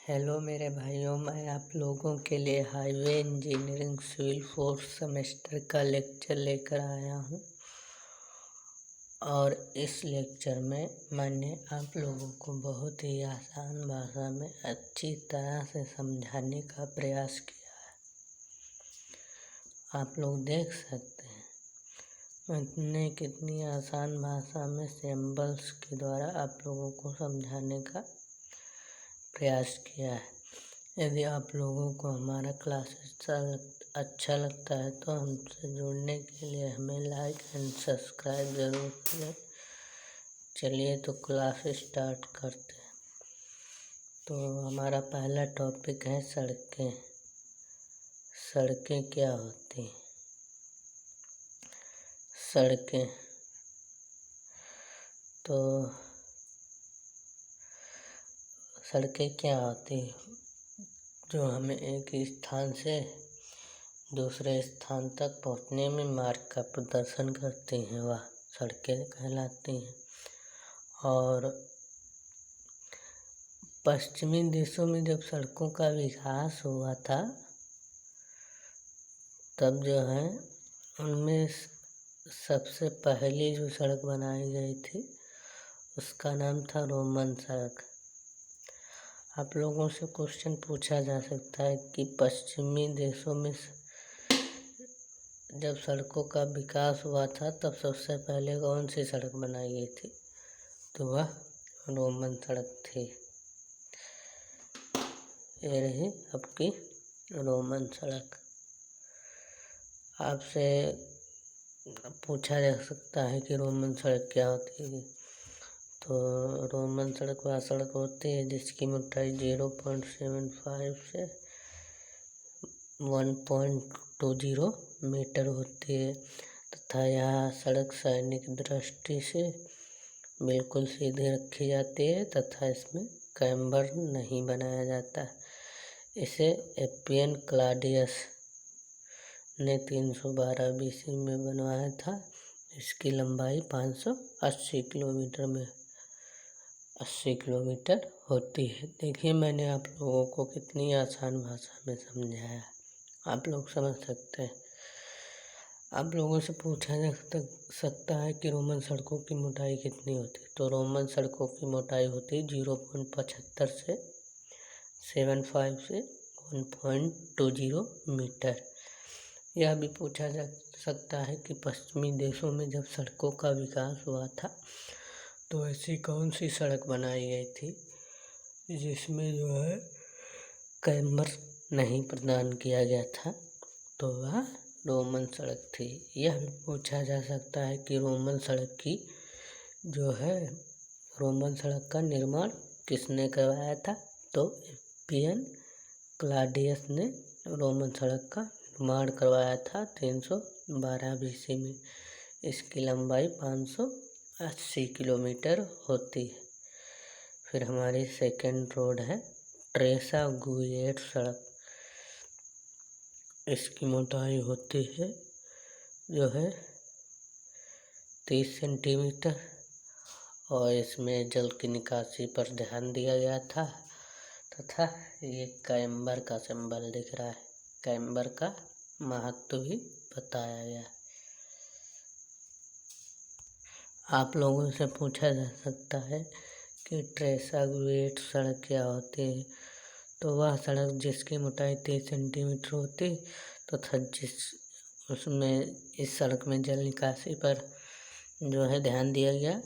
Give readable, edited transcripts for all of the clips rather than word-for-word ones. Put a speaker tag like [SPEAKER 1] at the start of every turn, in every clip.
[SPEAKER 1] Hello मेरे भाइयों, मैं आप लोगों के लिए highway engineering civil fourth semester का लेक्चर लेकर आया हूं। और इस लेक्चर में मैंने आप लोगों को बहुत ही आसान भाषा में अच्छी तरह से समझाने का प्रयास किया है। आप लोग देख सकते हैं मैंने कितनी आसान भाषा में सिंबल्स के द्वारा आप लोगों को समझाने का प्रयास किया है। यदि आप लोगों को हमारा क्लासेस अच्छा लगता है तो हमसे जुड़ने के लिए हमें लाइक एंड सब्सक्राइब ज़रूर करें। चलिए तो क्लास स्टार्ट करते हैं। तो हमारा पहला टॉपिक है सड़कें। सड़कें क्या होती हैं? सड़कें तो सड़कें क्या होती हैं? जो हमें एक स्थान से दूसरे स्थान तक पहुंचने में मार्ग का प्रदर्शन करती हैं, वह सड़कें कहलाती हैं। और पश्चिमी देशों में जब सड़कों का विकास हुआ था तब जो है उनमें सबसे पहली जो सड़क बनाई गई थी उसका नाम था रोमन सड़क। आप लोगों से क्वेश्चन पूछा जा सकता है कि पश्चिमी देशों में जब सड़कों का विकास हुआ था तब सबसे पहले कौन सी सड़क बनाई गई थी? तो वह रोमन सड़क थी। ये रही आपकी रोमन सड़क। आपसे पूछा जा सकता है कि रोमन सड़क क्या होती है। तो रोमन सड़क वह सड़क होती है जिसकी मोटाई 0.75 से 1.20 मीटर होती है तथा यह सड़क सैनिक दृष्टि से बिल्कुल सीधी रखी जाती है तथा इसमें कैम्बर नहीं बनाया जाता। इसे एप्पियन क्लॉडियस ने 312 BC में बनवाया था। इसकी लंबाई 580 किलोमीटर होती है। देखिए मैंने आप लोगों को कितनी आसान भाषा में समझाया है, आप लोग समझ सकते हैं। आप लोगों से पूछा जा सकता है कि रोमन सड़कों की मोटाई कितनी होती है। तो रोमन सड़कों की मोटाई होती है 0.75 से 75 से 1.20 मीटर। यह भी पूछा जा सकता है कि पश्चिमी देशों में जब सड़कों का विकास हुआ था तो ऐसी कौन सी सड़क बनाई गई थी जिसमें जो है कैम्बर नहीं प्रदान किया गया था? तो वह रोमन सड़क थी। यह भी पूछा जा सकता है कि रोमन सड़क का निर्माण किसने करवाया था? तो एप्पियन क्लॉडियस ने रोमन सड़क का निर्माण करवाया था 312 BC में। इसकी लंबाई 580 किलोमीटर होती है। फिर हमारी सेकेंड रोड है ट्रेसा गुइएट सड़क। इसकी मोटाई होती है जो है 30 सेंटीमीटर और इसमें जल की निकासी पर ध्यान दिया गया था तथा ये कैम्बर का सिंबल दिख रहा है। कैम्बर का महत्व भी बताया गया। आप लोगों से पूछा जा सकता है कि ट्रेसा गुइएट सड़क क्या होती है। तो वह सड़क जिसकी मोटाई 30 सेंटीमीटर होती तथा इस सड़क में जल निकासी पर जो है ध्यान दिया गया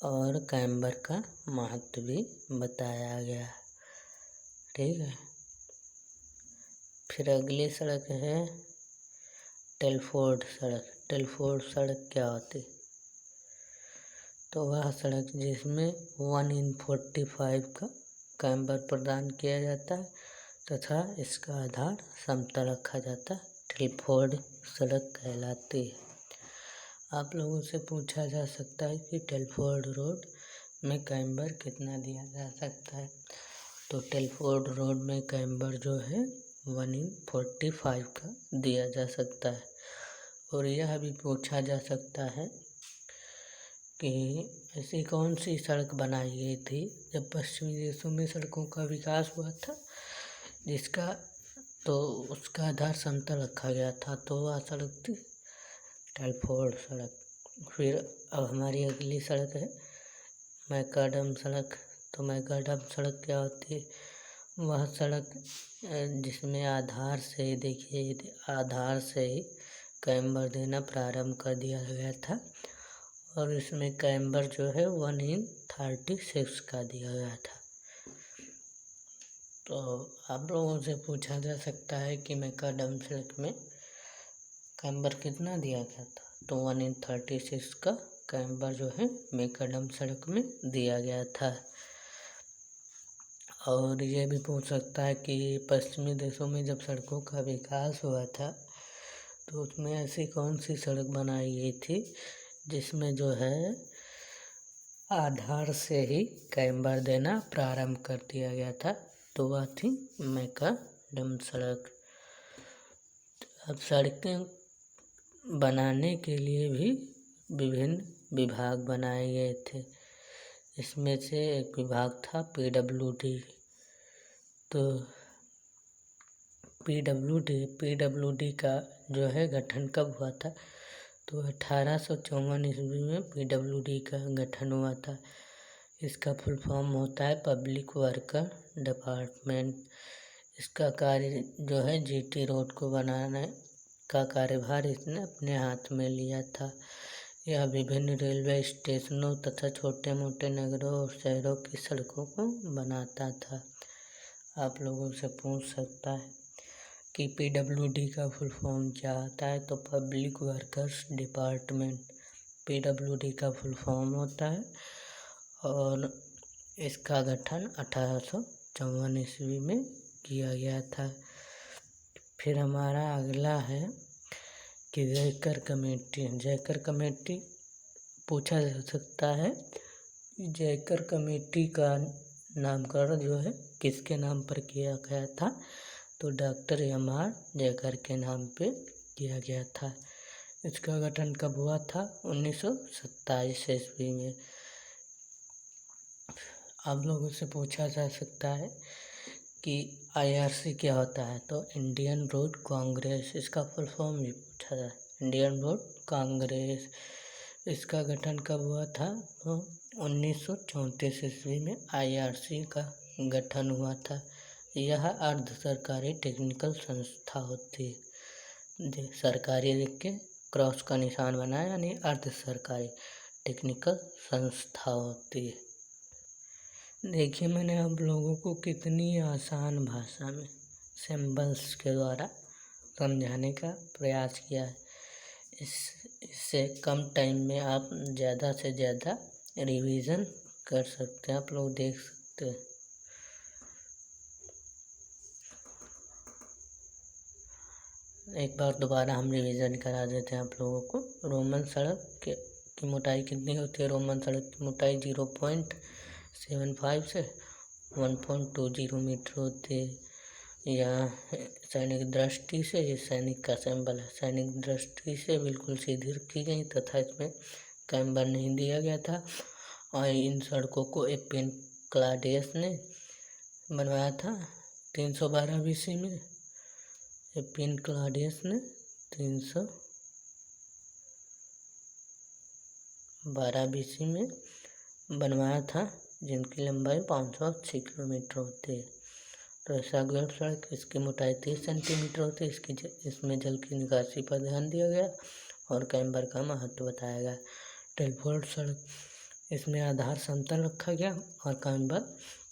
[SPEAKER 1] और कैम्बर का महत्व भी बताया गया। ठीक है। फिर अगली सड़क है टेलफोर्ड सड़क। टेलफोर्ड सड़क क्या होती? तो वह सड़क जिसमें 1/45 का कैम्बर प्रदान किया जाता है तथा इसका आधार समतल रखा जाता है, टेलफोर्ड सड़क कहलाती है। आप लोगों से पूछा जा सकता है कि टेलफोर्ड रोड में कैम्बर कितना दिया जा सकता है। तो टेलफोर्ड रोड में कैम्बर जो है 1/45 का दिया जा सकता है। और यह भी पूछा जा सकता है कि ऐसी कौन सी सड़क बनाई गई थी जब पश्चिमी देशों में सड़कों का विकास हुआ था जिसका तो उसका आधार समतल रखा गया था, तो वह सड़क थी टेलफोर्ड सड़क। फिर अब हमारी अगली सड़क है मैकाडम सड़क। तो मैकाडम सड़क क्या होती है? वह सड़क जिसमें आधार से देखिए आधार से ही कैम्बर देना प्रारंभ कर दिया गया था और इसमें कैम्बर जो है 1/36 का दिया गया था। तो आप लोगों से पूछा जा सकता है कि मैकाडम सड़क में कैम्बर कितना दिया गया था, तो 1/36 का कैम्बर जो है मैकाडम सड़क में दिया गया था। और ये भी पूछ सकता है कि पश्चिमी देशों में जब सड़कों का विकास हुआ था तो उसमें ऐसी कौन सी सड़क बनाई गई थी जिसमें जो है आधार से ही कैम्बर देना प्रारंभ कर दिया गया था, तो वह थी मैकाडम सड़क। अब सड़कें बनाने के लिए भी विभिन्न विभाग बनाए गए थे। इसमें से एक विभाग था PWD। तो PWD का जो है गठन कब हुआ था, तो 1854 ईस्वी में PWD का गठन हुआ था। इसका फुल फॉर्म होता है पब्लिक वर्कर डिपार्टमेंट। इसका कार्य जो है GT रोड को बनाने का कार्यभार इसने अपने हाथ में लिया था। यह विभिन्न रेलवे स्टेशनों तथा छोटे मोटे नगरों और शहरों की सड़कों को बनाता था। आप लोगों से पूछ सकता है कि PWD का फुल फॉर्म क्या होता है, तो पब्लिक वर्कर्स डिपार्टमेंट PWD का फुल फॉर्म होता है और इसका गठन 1854 ईस्वी में किया गया था। फिर हमारा अगला है कि जयकर कमेटी पूछा जा सकता है। जयकर कमेटी का नामकरण जो है किसके नाम पर किया गया था, तो डॉक्टर MR जयकर के नाम पे किया गया था। इसका गठन कब हुआ था? 1927 ईस्वी में। आप लोगों से पूछा जा सकता है कि IRC क्या होता है, तो इंडियन रोड कांग्रेस। इसका फुल फॉर्म भी पूछा जाए, इंडियन रोड कांग्रेस। इसका गठन कब हुआ था, तो 1934 ईस्वी में IRC का गठन हुआ था। यह अर्ध सरकारी टेक्निकल संस्था होती है। सरकारी लिख के क्रॉस का निशान बनाया, यानी अर्ध सरकारी टेक्निकल संस्था होती है। देखिए मैंने आप लोगों को कितनी आसान भाषा में सिंबल्स के द्वारा समझाने का प्रयास किया है। इससे कम टाइम में आप ज़्यादा से ज़्यादा रिवीजन कर सकते हैं। आप लोग देख सकते हैं। एक बार दोबारा हम रिवीजन करा देते हैं आप लोगों को। रोमन सड़क की मोटाई कितनी होती है? रोमन सड़क की मोटाई 0.75 से 1.20 मीटर होती है। यहाँ सैनिक दृष्टि से ये सैनिक का सिंबल है। सैनिक दृष्टि से बिल्कुल सीधी रखी गई तथा इसमें कैम्बर नहीं दिया गया था। और इन सड़कों को एपिन क्लाडियस ने बनवाया था 312 BC में। एपिन क्लाडियस ने 312 BC में बनवाया था, जिनकी लंबाई 580 किलोमीटर होती है। तो रसागुल सड़क, इसकी मोटाई 30 सेंटीमीटर होती है। इसमें जल की निकासी पर ध्यान दिया गया और कैम्बर का महत्व बताया गया। टेलफोर्ड सड़क, इसमें आधार समतल रखा गया और कैम्बर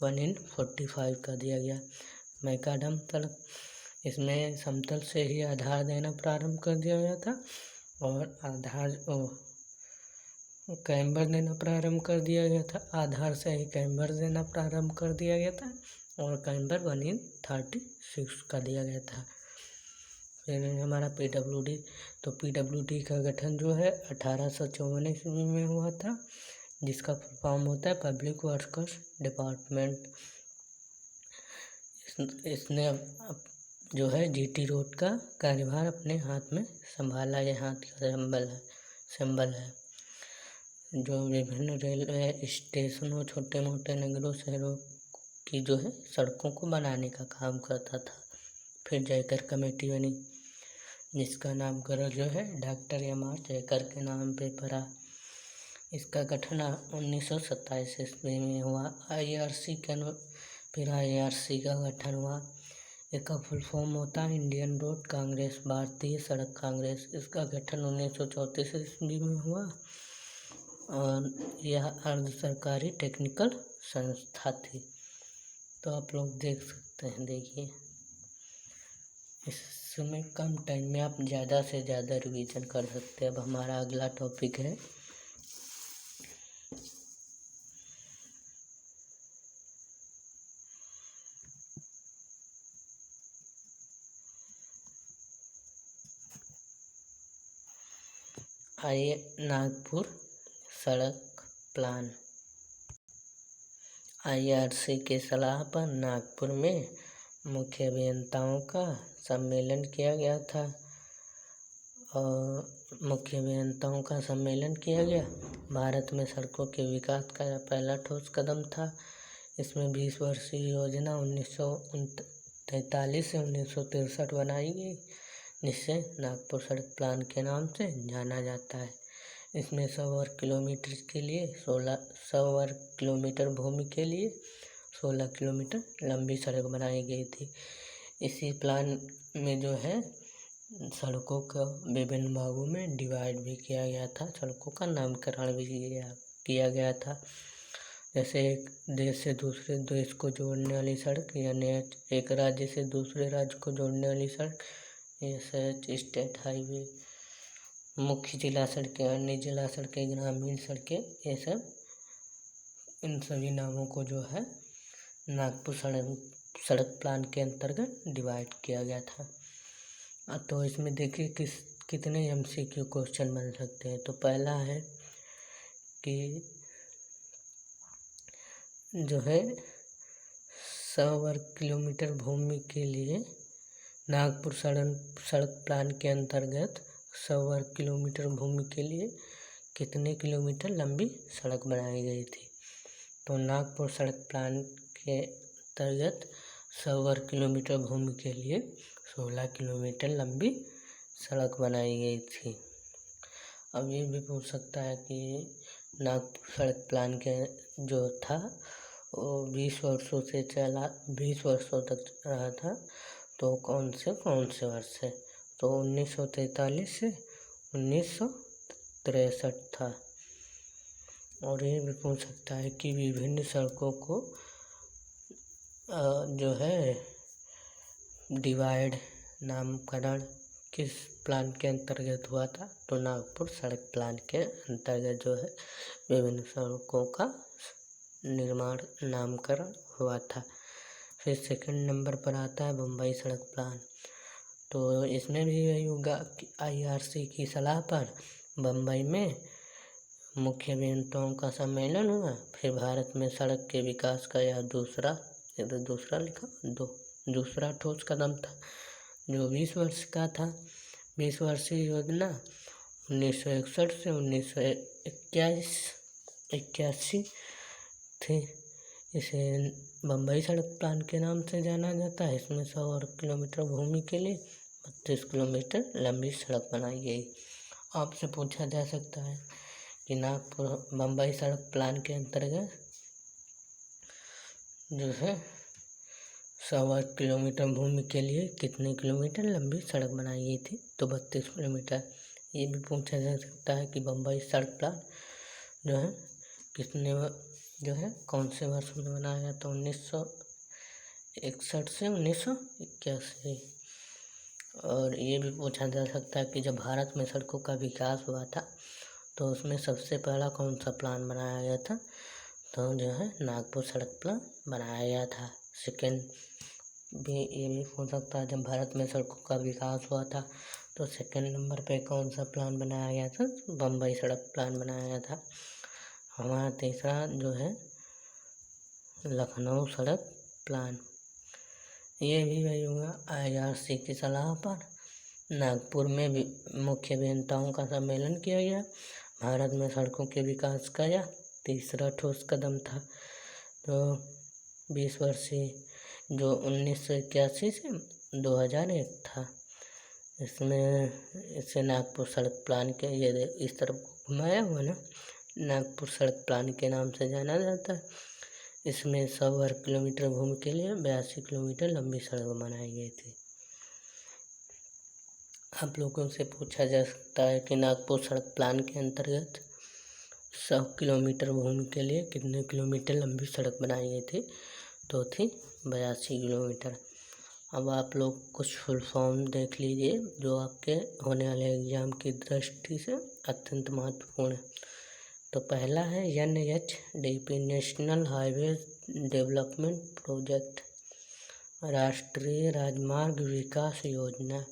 [SPEAKER 1] 1/45 का दिया गया। मैकाडम सड़क, इसमें समतल से ही आधार देना प्रारंभ कर दिया गया था और कैम्बर देना प्रारंभ कर दिया गया था। आधार से ही कैम्बर देना प्रारंभ कर दिया गया था और कैम्बर 1/36 का दिया गया था। फिर हमारा PWD, तो PWD का गठन जो है 1854 ईस्वी में हुआ था, जिसका फुल फॉर्म होता है पब्लिक वर्कर्स डिपार्टमेंट। इसने जो है GT रोड का कार्यभार अपने हाथ में संभाला। ये हाथ का सिंबल है। जो विभिन्न रेलवे स्टेशनों, छोटे मोटे नगरों, शहरों की जो है सड़कों को बनाने का काम करता था। फिर जयकर कमेटी बनी, जिसका नामकरण जो है डॉक्टर एम.आर. जयकर के नाम पे पड़ा। इसका गठन 1927 ईस्वी में हुआ। फिर IRC का गठन हुआ। इसका फुल फॉर्म होता है इंडियन रोड कांग्रेस, भारतीय सड़क कांग्रेस। इसका गठन 1934 ईस्वी में हुआ और यह अर्ध सरकारी टेक्निकल संस्था थी। तो आप लोग देख सकते हैं, देखिए इसमें कम टाइम में आप ज़्यादा से ज़्यादा रिवीजन कर सकते हैं। अब हमारा अगला टॉपिक है नागपुर सड़क प्लान। IRC के सलाह पर नागपुर में मुख्य अभियंताओं का सम्मेलन किया गया था भारत में सड़कों के विकास का यह पहला ठोस कदम था। इसमें 20 वर्षीय योजना 1943 से 1963 बनाई गई, जिसे नागपुर सड़क प्लान के नाम से जाना जाता है। इसमें 100 वर्ग किलोमीटर के लिए 100 वर्ग किलोमीटर भूमि के लिए 16 किलोमीटर लंबी सड़क बनाई गई थी। इसी प्लान में जो है सड़कों को विभिन्न भागों में डिवाइड भी किया गया था, सड़कों का नामकरण भी किया गया था। जैसे एक देश से दूसरे देश को जोड़ने वाली सड़क, यानी एक राज्य से दूसरे राज्य को जोड़ने वाली सड़क, जैसे स्टेट हाईवे, मुख्य जिला सड़कें, अन्य जिला सड़कें, ग्रामीण सड़कें, ये सब, इन सभी नामों को जो है नागपुर सड़क प्लान के अंतर्गत डिवाइड किया गया था। तो इसमें देखिए कितने MCQ क्वेश्चन बन सकते हैं। तो पहला है कि जो है 100 वर्ग किलोमीटर भूमि के लिए नागपुर सड़क प्लान के अंतर्गत 100 वर्ग किलोमीटर भूमि के लिए कितने किलोमीटर लंबी सड़क बनाई गई थी। तो नागपुर सड़क प्लान के अंतर्गत 100 वर्ग किलोमीटर भूमि के लिए 16 किलोमीटर लंबी सड़क बनाई गई थी। अब ये भी पूछ सकता है कि नागपुर सड़क प्लान के जो था वो 20 वर्षों तक रहा था। तो कौन से वर्ष से? तो 1943 से 1963 था। और ये भी पूछ सकता है कि विभिन्न सड़कों को जो है डिवाइड नामकरण किस प्लान के अंतर्गत हुआ था। तो नागपुर सड़क प्लान के अंतर्गत जो है विभिन्न सड़कों का निर्माण नामकरण हुआ था। फिर सेकंड नंबर पर आता है बम्बई सड़क प्लान। तो इसमें भी यही होगा कि IRC की सलाह पर बम्बई में मुख्य अभियंताओं का सम्मेलन हुआ। फिर भारत में सड़क के विकास का यह दूसरा ठोस कदम था, जो 20 वर्ष का था। 20 वर्षीय योजना 1961 से 1981 थी। इसे बम्बई सड़क प्लान के नाम से जाना जाता है। इसमें 100 वर्ग किलोमीटर भूमि के लिए 32 किलोमीटर लंबी सड़क बनाई गई। आपसे पूछा जा सकता है कि नागपुर बम्बई सड़क प्लान के अंतर्गत जो है 100 वर्ग किलोमीटर भूमि के लिए कितने किलोमीटर लंबी सड़क बनाई गई थी। तो 32 किलोमीटर। ये भी पूछा जा सकता है कि बम्बई सड़क प्लान जो है कौन से वर्ष में बनाया गया। तो 1961 से 1981। और ये भी पूछा जा सकता है कि जब भारत में सड़कों का विकास हुआ था तो उसमें सबसे पहला कौन सा प्लान बनाया गया था। तो जो है नागपुर सड़क प्लान बनाया गया था। सेकेंड भी ये भी हो सकता है, जब भारत में सड़कों का विकास हुआ था तो सेकेंड नंबर पे कौन सा प्लान बनाया गया था। बम्बई सड़क प्लान बनाया गया था। हमारा तीसरा जो है लखनऊ सड़क प्लान। ये भी वही होगा, IRC की सलाह पर नागपुर में भी मुख्य अभियंताओं का सम्मेलन किया गया। भारत में सड़कों के विकास का यह तीसरा ठोस कदम था। तो 20 वर्षीय जो 1981 से 2001 था। इसमें इसे नागपुर सड़क प्लान के ये इस तरफ घुमाया हुआ ना, नागपुर सड़क प्लान के नाम से जाना जाता है। इसमें 100 वर्ग किलोमीटर भूमि के लिए 82 किलोमीटर लंबी सड़क बनाई गई थी। आप लोगों से पूछा जा सकता है कि नागपुर सड़क प्लान के अंतर्गत 100 किलोमीटर भूमि के लिए कितने किलोमीटर लंबी सड़क बनाई गई थी? तो थी 82 किलोमीटर। अब आप लोग कुछ फुल फॉर्म देख लीजिए जो आपके होने वाले एग्जाम की दृष्टि से अत्यंत महत्वपूर्ण है। तो पहला है NHDP, national highway development project, राष्ट्रीय राजमार्ग विकास योजना।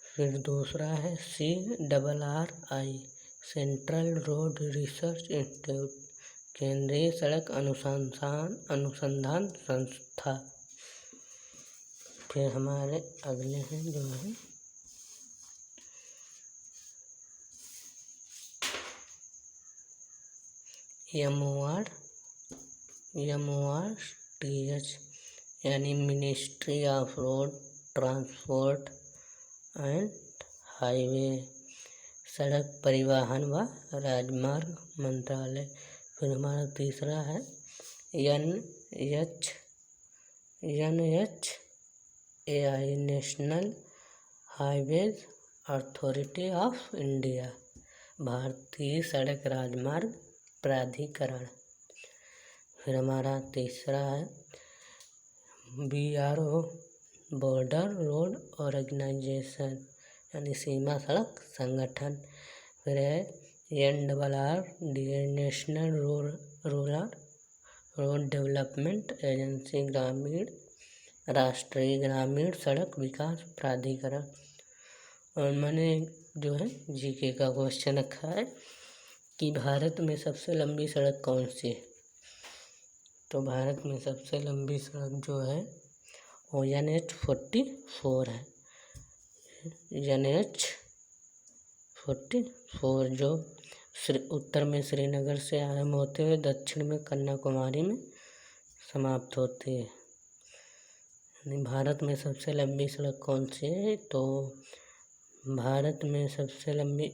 [SPEAKER 1] फिर दूसरा है CRRI, central road research institute, केंद्रीय सड़क अनुसंधान संस्था। फिर हमारे अगले हैं जो है MORTH, यानी ministry of road transport and highway, सड़क परिवहन व राजमार्ग मंत्रालय। फिर हमारा तीसरा है NHAI, national highways authority of India, भारतीय सड़क राजमार्ग प्राधिकरण। फिर हमारा तीसरा है BRO, बॉर्डर रोड ऑर्गेनाइजेशन, यानी सीमा सड़क संगठन। फिर है NRRDA, national rural road development agency, राष्ट्रीय ग्रामीण सड़क विकास प्राधिकरण। और मैंने जो है GK का क्वेश्चन रखा है कि भारत में सबसे लंबी सड़क कौन सी है? तो भारत में सबसे लंबी सड़क जो है वो NH-44 है। NH-44 जो उत्तर में श्रीनगर से आरंभ होते हुए दक्षिण में कन्याकुमारी में समाप्त होती है। भारत में सबसे लंबी सड़क कौन सी है? तो भारत में सबसे लंबी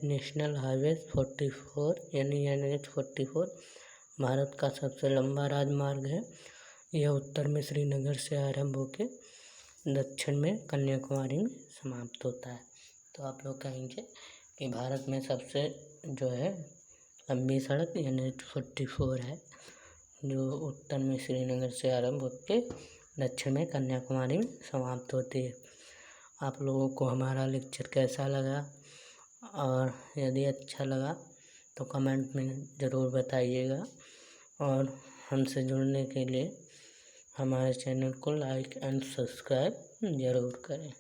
[SPEAKER 1] नेशनल हाईवे 44 यानी NH-44 भारत का सबसे लंबा राजमार्ग है। यह उत्तर में श्रीनगर से आरंभ होकर दक्षिण में कन्याकुमारी में समाप्त होता है। तो आप लोग कहेंगे कि भारत में सबसे जो है लंबी सड़क NH-44 है, जो उत्तर में श्रीनगर से आरंभ होकर दक्षिण में कन्याकुमारी में समाप्त होती है। आप लोगों को हमारा लेक्चर कैसा लगा, और यदि अच्छा लगा तो कमेंट में ज़रूर बताइएगा, और हमसे जुड़ने के लिए हमारे चैनल को लाइक एंड सब्सक्राइब ज़रूर करें।